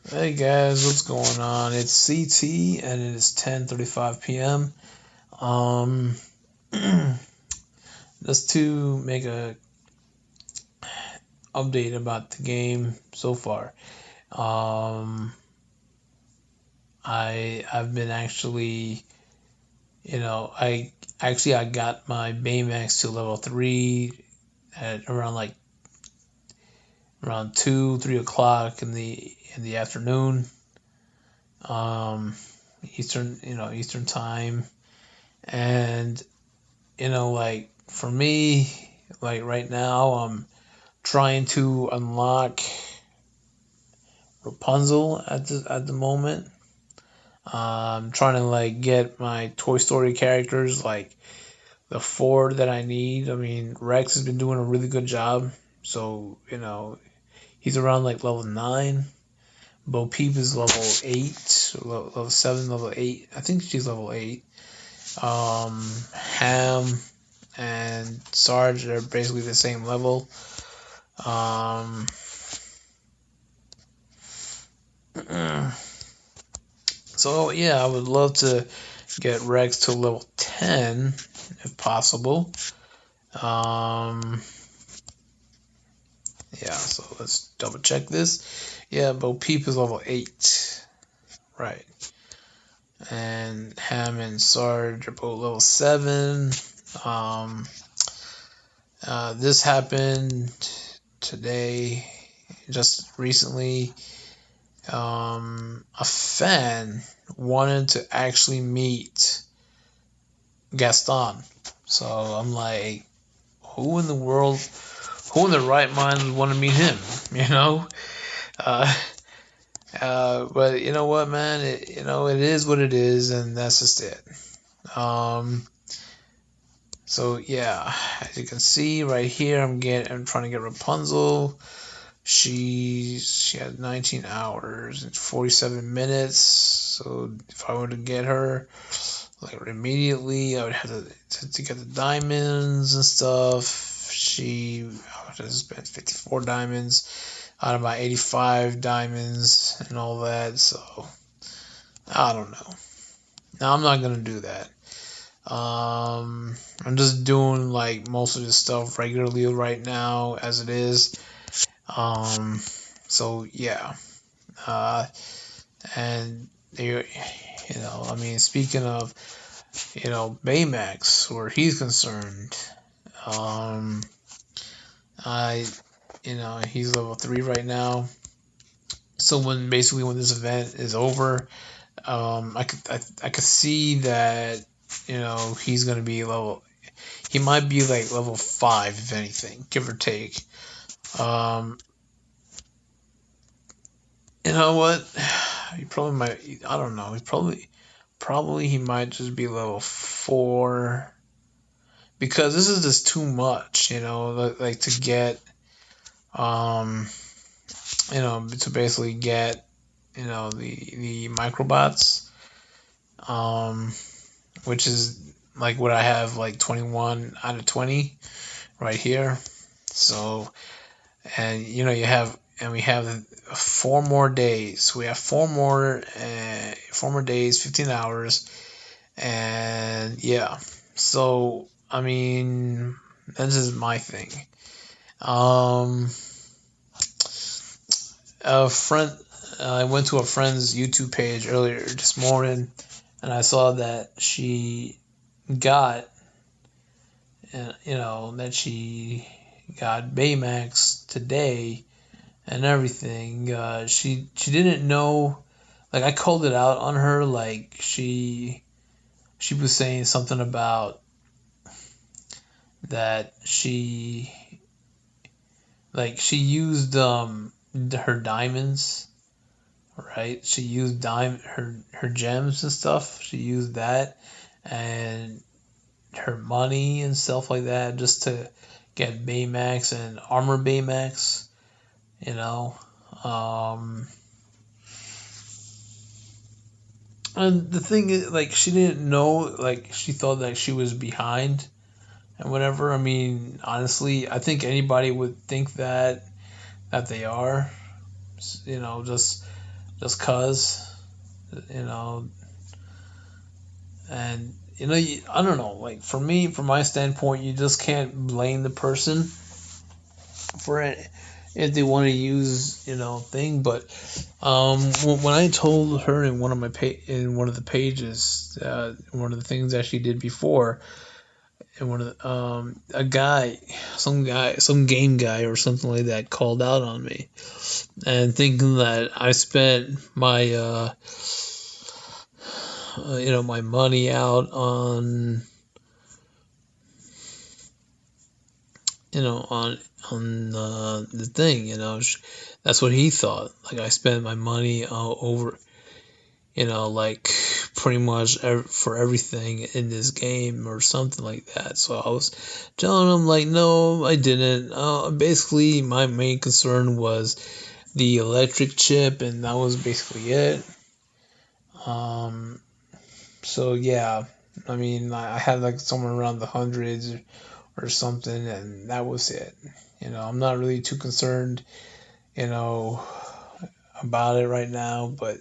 Hey guys, what's going on? It's CT and it is 10:35 p.m. Um, just to make a update about the game so far. Um, I've been actually, I got my Baymax to level 3 at around 2, 3 o'clock in the afternoon. Um, Eastern time. And for me, like right now, I'm trying to unlock Rapunzel at the moment. I'm trying to get my Toy Story characters, like the four that I need. I mean, Rex has been doing a really good job, so he's around like level 9. Bo Peep is level 8, level 7, level 8. I think she's level 8. Ham and Sarge are basically the same level. Um, so yeah, I would love to get Rex to level 10 if possible. Um, yeah, so let's double check this. Yeah, Bo Peep is level 8. Right. And Ham and Sarge are both level 7. Um, this happened today, just recently. A fan wanted to actually meet Gaston. So I'm like, who in the world, who in the right mind would want to meet him? You know? Uh, but you know what, man? It is what it is, and that's just it. Um, so yeah, as you can see right here, I'm trying to get Rapunzel. She had 19 hours and 47 minutes. So if I were to get her like immediately, I would have to get the diamonds and stuff. I would have spent 54 diamonds out of my 85 diamonds and all that. So I don't know. Now I'm not gonna do that. I'm just doing like most of this stuff regularly right now as it is. Um, so yeah. Uh, and I mean, speaking of, Baymax, where he's concerned, um, I, he's level 3 right now. So when this event is over, I could see that, he's gonna be he might be like level 5 if anything, give or take. Um, you know what? He probably might. I don't know. Probably he might just be level 4 because this is just too much. Like to get um, to basically get the microbots, um, which is like what I have like 21 out of 20 right here. So and we have 4 more days. We have 4 more days, 15 hours, and yeah. So I mean, this is my thing. Um, a friend, I went to a friend's YouTube page earlier this morning, and I saw that she got, that she got Baymax today and everything. She didn't know. Like I called it out on her. Like she was saying something about that she used her diamonds, right? She used her gems and stuff. She used that and her money and stuff like that just to get Baymax and armor Baymax. You know, um, and the thing is, like, she didn't know, like, she thought that she was behind and whatever. I mean, honestly, I think anybody would think that they are, just just cause, you know, and I don't know. Like for me, from my standpoint, you just can't blame the person for it if they want to use thing. But when I told her in one of in one of the pages, one of the things that she did before, and one of the, a guy, some game guy or something like that called out on me, and thinking that I spent my my money out on the thing. That's what he thought. Like I spent my money over, like pretty much for everything in this game or something like that. So I was telling him like, no, I didn't. Basically, my main concern was the electric chip, and that was basically it. Um, so yeah, I mean, I had like somewhere around the hundreds or something, and that was it. I'm not really too concerned, you know, about it right now, but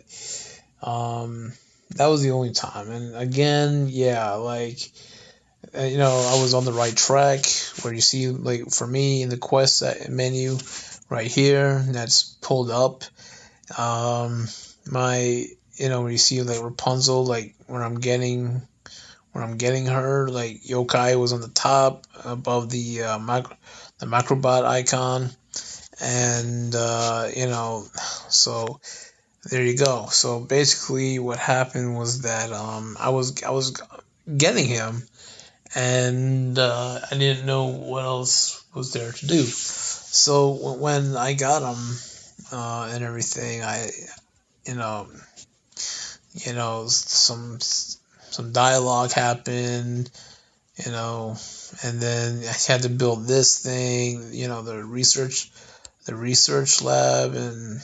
that was the only time. And again, yeah, like I was on the right track where you see, like for me in the quest menu right here, that's pulled up. My where you see like Rapunzel, like when I'm getting her, like Yokai was on the top above the Macrobot icon, and so there you go. So basically, what happened was that I was getting him, and I didn't know what else was there to do. So when I got him and everything, I you know some dialogue happened, and then I had to build this thing, the research lab, and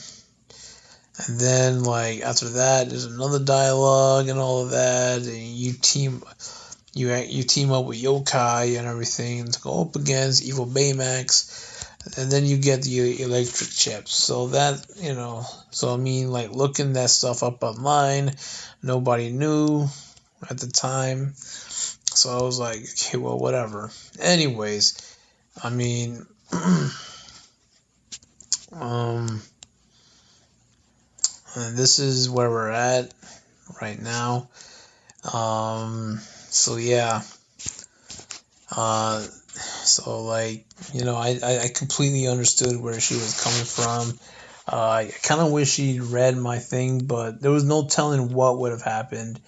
then like after that, there's another dialogue and all of that, and you team up with Yokai and everything to go up against Evil Baymax, and then you get the electric chips. So that so I mean, like looking that stuff up online, nobody knew at the time. So I was like, okay, well, whatever. Anyways, I mean, and this is where we're at right now. So yeah. So like, I completely understood where she was coming from. I kind of wish she'd read my thing, but there was no telling what would have happened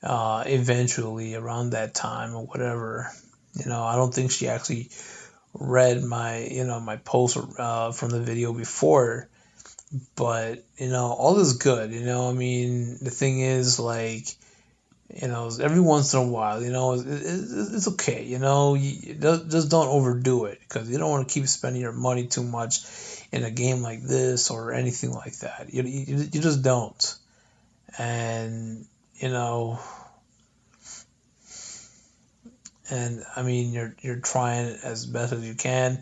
eventually around that time or whatever. I don't think she actually read my post from the video before, but all is good. I mean, the thing is like, every once in a while, it's okay. You just don't overdo it, because you don't want to keep spending your money too much in a game like this or anything like that. You just don't. And and I mean, you're trying as best as you can,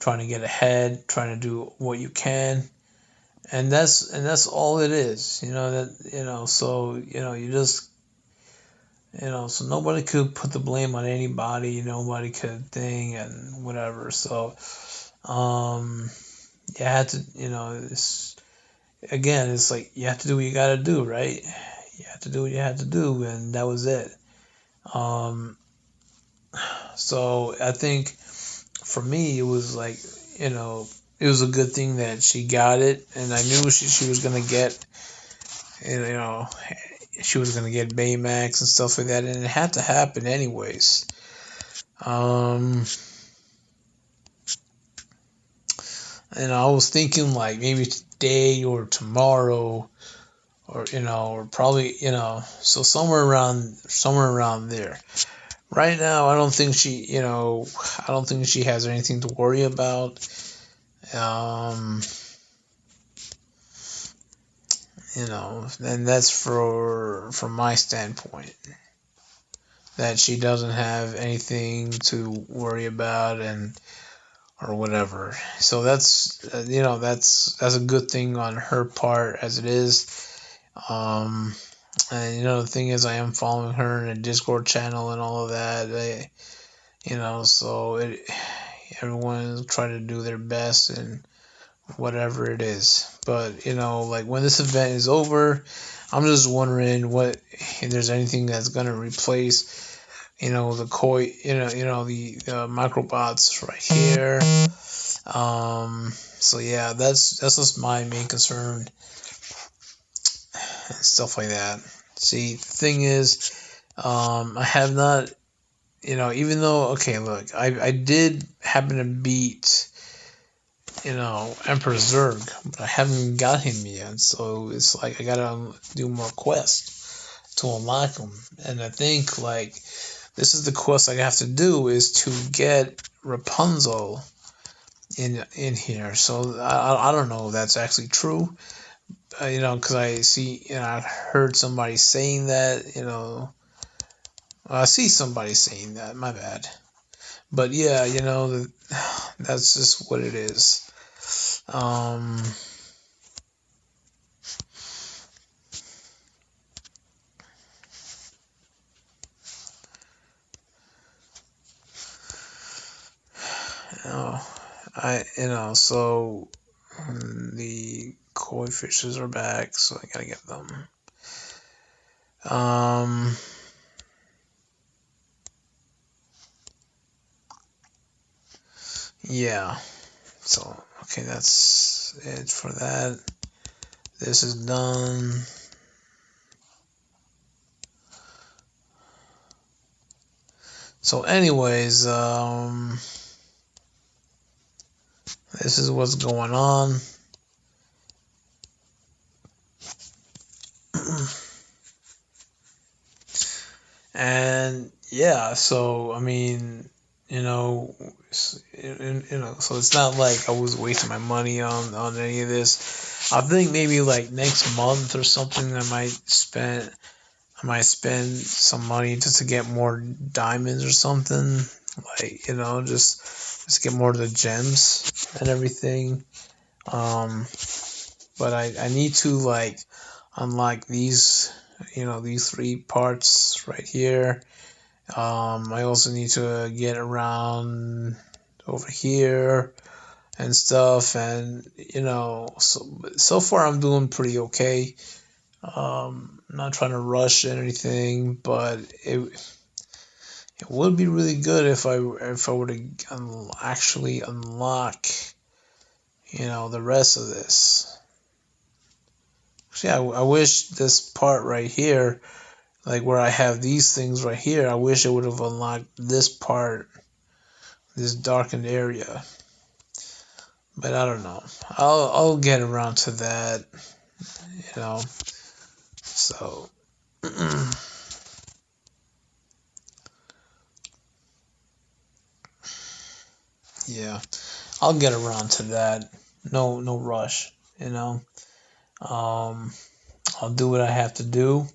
trying to get ahead, trying to do what you can, and that's all it is. So you just so nobody could put the blame on anybody, nobody could thing and whatever. So you had to, it's like you have to do what you got to do, right? You have to do what you had to do, and that was it. So I think for me, it was like, it was a good thing that she got it, and I knew she was gonna get, she was gonna get Baymax and stuff like that, and it had to happen anyways. And I was thinking like maybe today or tomorrow, or probably, so somewhere around there. Right now, I don't think she has anything to worry about. Um, and that's from my standpoint, that she doesn't have anything to worry about, and or whatever. So that's that's a good thing on her part as it is. Um, and the thing is, I am following her in a Discord channel and all of that. So everyone is trying to do their best and whatever it is. But like when this event is over, I'm just wondering what if there's anything that's gonna replace the koi, the microbots right here. So yeah, that's just my main concern and stuff like that. See, the thing is, I have not, even though, okay, look, I did happen to beat, Emperor Zurg, but I haven't got him yet, so it's like I gotta do more quests to unlock him. And I think, like, this is the quest I have to do is to get Rapunzel in here. So I don't know if that's actually true, because I see, I heard somebody saying that, I see somebody saying that, my bad. But yeah, that's just what it is. Um, so the koi fishes are back, so I gotta get them. Yeah. So, okay, that's it for that. This is done. So, anyways, this is what's going on. And yeah, so I mean, so it's not like I was wasting my money on any of this. I think maybe like next month or something, I might spend some money just to get more diamonds or something. Like, just get more of the gems and everything. But I need to like unlock these, these three parts right here. I also need to get around over here and stuff, and so far I'm doing pretty okay. Not trying to rush anything, but it would be really good if I were to actually unlock, the rest of this. Yeah, I wish this part right here, like where I have these things right here, I wish it would have unlocked this part, this darkened area. But I don't know. I'll get around to that, So yeah, I'll get around to that. No rush, I'll do what I have to do,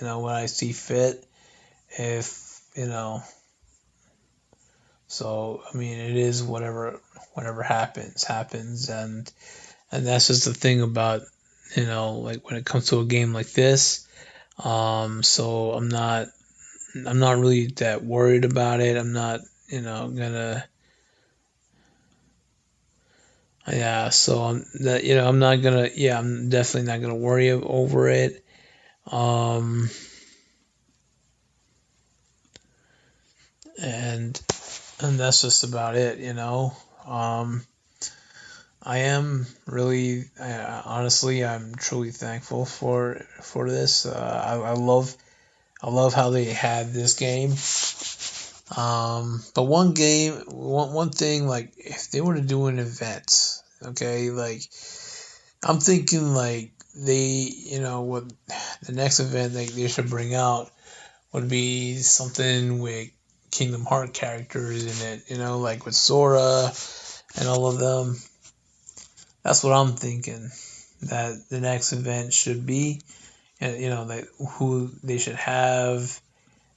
when I see fit. If so I mean, it is whatever happens, and that's just the thing about like when it comes to a game like this. So I'm not really that worried about it. I'm not gonna. Yeah, so I'm not gonna. Yeah, I'm definitely not gonna worry over it. Um, and that's just about it. I am really, honestly, I'm truly thankful for this. I love how they had this game. But one thing, like if they were to do an event, okay, like I'm thinking like what the next event they should bring out would be something with Kingdom Heart characters in it, like with Sora and all of them. That's what I'm thinking that the next event should be, and that who they should have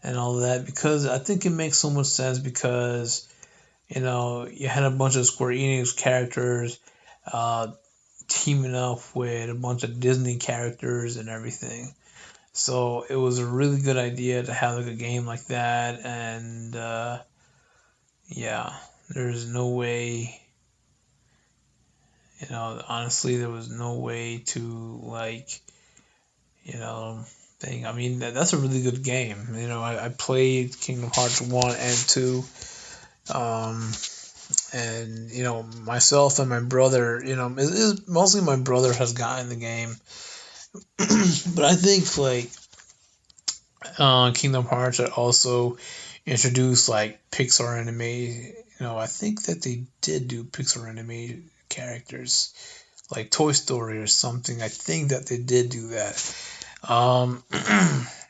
and all of that, because I think it makes so much sense because You had a bunch of Square Enix characters uh, teaming up with a bunch of Disney characters and everything. So it was a really good idea to have like a game like that, and yeah, there's no way, honestly, there was no way to like, you know, thing. I mean, that's a really good game. I played Kingdom Hearts 1 and 2. Um, and myself and my brother, it's mostly my brother has gotten the game, but I think like Kingdom Hearts had also introduced like Pixar anime. I think that they did do Pixar anime characters like Toy Story or something. I think that they did do that. Um,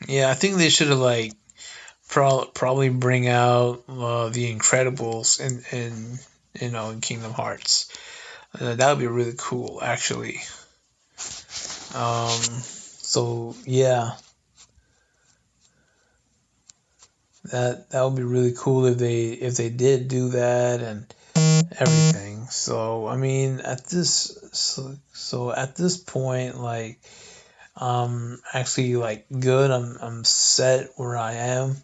yeah, I think they should have like probably bring out the Incredibles in Kingdom Hearts. That would be really cool, actually. So yeah, that would be really cool if they did do that and everything. So I mean, at this point, like, actually like good. I'm set where I am,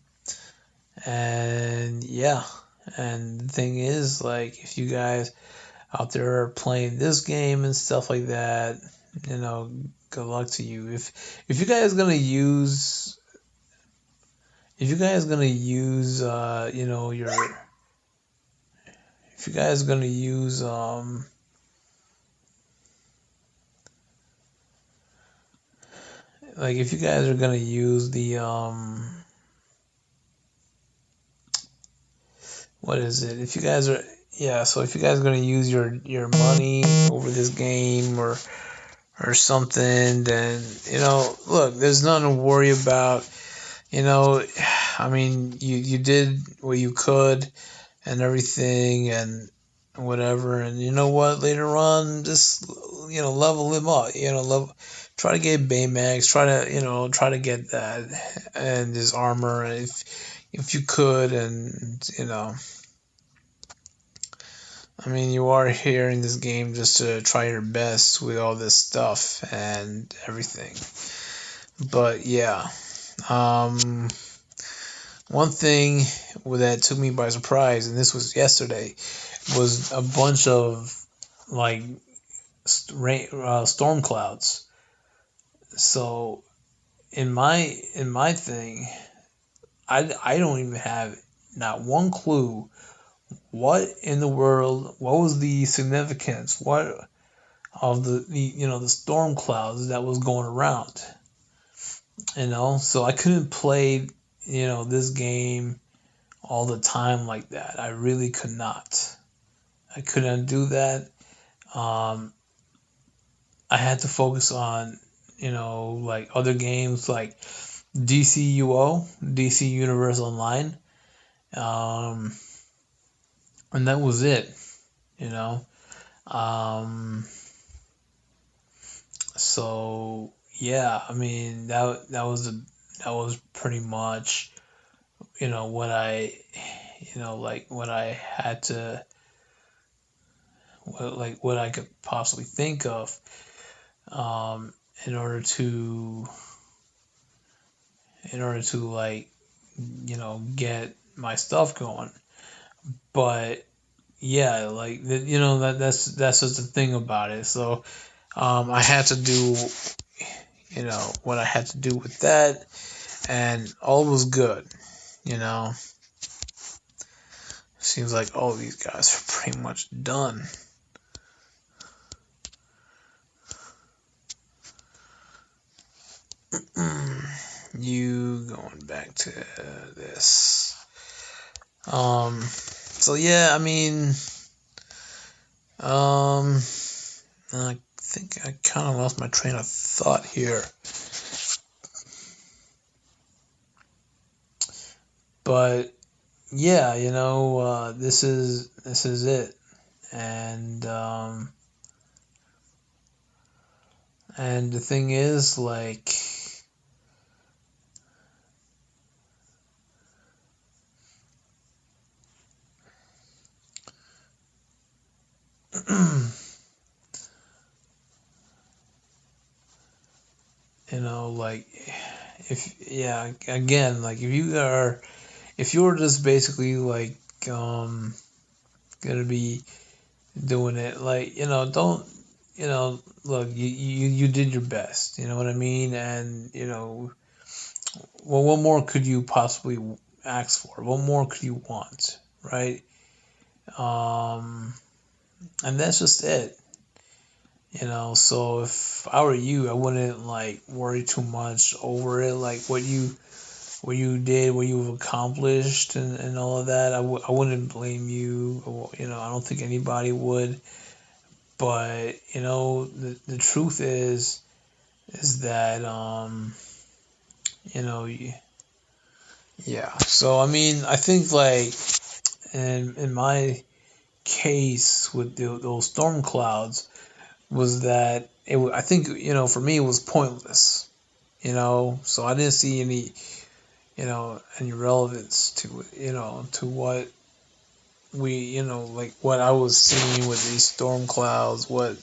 and yeah. And the thing is, like, if you guys out there are playing this game and stuff like that, good luck to you. If you guys gonna use if you guys gonna use your if you guys gonna use like if you guys are gonna use the what is it? If you guys are yeah, so if you guys are gonna use your money over this game or something, then look, there's nothing to worry about. I mean, you did what you could and everything and whatever, and you know what? Later on, just level him up. Try to get Baymax. Try to get that and his armor if you could, and I mean, you are here in this game just to try your best with all this stuff and everything. But yeah, um, one thing that took me by surprise, and this was yesterday, was a bunch of like storm clouds. So in my thing, I don't even have not one clue what in the world, what was the significance, what of the storm clouds that was going around. So I couldn't play this game all the time like that. I really could not. I couldn't do that. Um, I had to focus on like other games like DCUO, DC Universe Online, um, and that was it. You know. Um, so yeah, I mean that was pretty much what I like what I had to what I could possibly think of um, in order to like get my stuff going. But yeah, like that's just the thing about it. So I had to do what I had to do with that, and all was good. You know, seems like all these guys are pretty much done. You going back to this. So yeah, I mean, I think I kind of lost my train of thought here. But yeah, this is it, and the thing is, like, like again, like if you're just basically like gonna be doing it, like don't look, you did your best, you know what I mean, and well, what more could you possibly ask for? What more could you want, right? Um, and that's just it. So if I were you, I wouldn't like worry too much over it, like what you did, what you've accomplished, and all of that. I wouldn't blame you. I don't think anybody would. But the truth is that you know, yeah. So I mean, I think like in my case with those storm clouds was that I think for me it was pointless. So I didn't see any relevance to to what we like what I was seeing with these storm clouds, what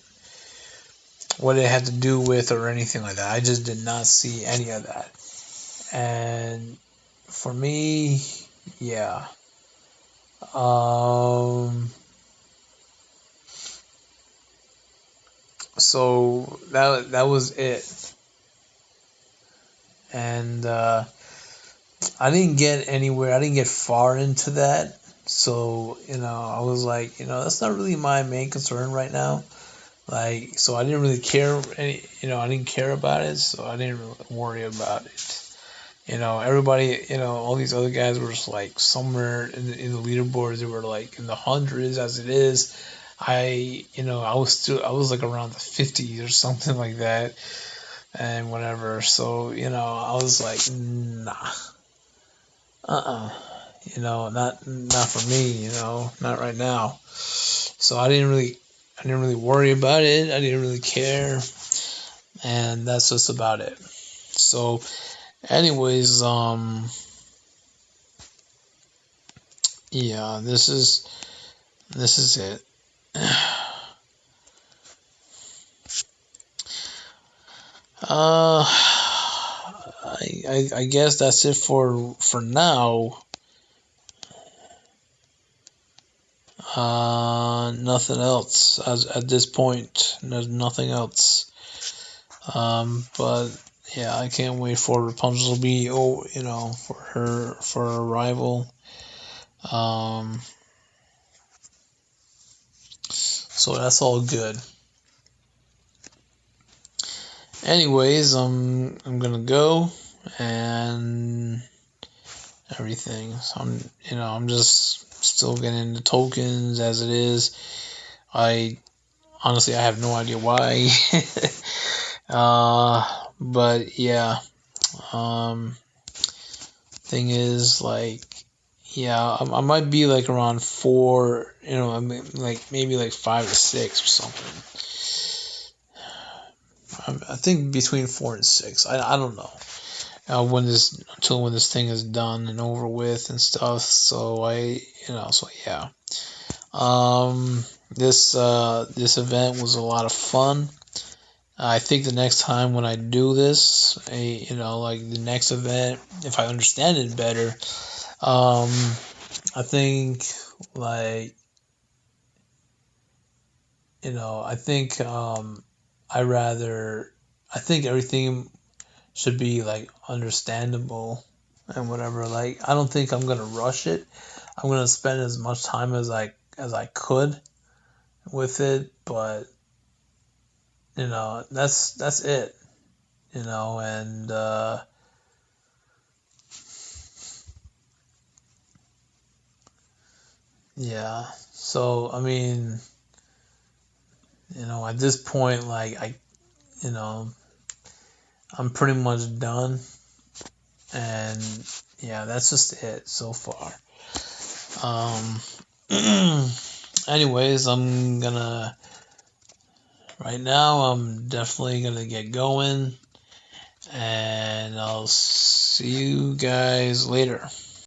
it had to do with or anything like that. I just did not see any of that. And for me, yeah. Um so that was it. And I didn't get anywhere. I didn't get far into that. So, I was like, that's not really my main concern right now. Like, so I didn't really care I didn't care about it, so I didn't really worry about it. Everybody, all these other guys were just like somewhere in the leaderboards. They were like in the hundreds as it is. I was like around the 50s or something like that, and whatever. So I was like, nah, not for me. Not right now. So I didn't really worry about it. I didn't really care, and that's just about it. So, anyways, yeah, this is it. I guess that's it for now. Nothing else as at this point. There's nothing else. But yeah, I can't wait for Rapunzel to be for her arrival. Um, so that's all good. Anyways, I'm gonna go and everything. So I'm just still getting the tokens as it is. I honestly I have no idea why. But yeah. Thing is like yeah, I might be like around 4. I mean like maybe like 5 to 6 or something. I think between 4 and 6. I don't know. When this thing is done and over with and stuff. So so yeah. This event was a lot of fun. I think the next time when I do this, like the next event, if I understand it better, I think like I think I think everything should be like understandable and whatever. Like I don't think I'm gonna rush it. I'm gonna spend as much time as I could with it, but that's it. And yeah. So I mean, at this point, like you know, I'm pretty much done, and yeah, that's just it so far. Um. Anyways, right now. I'm definitely gonna get going, and I'll see you guys later.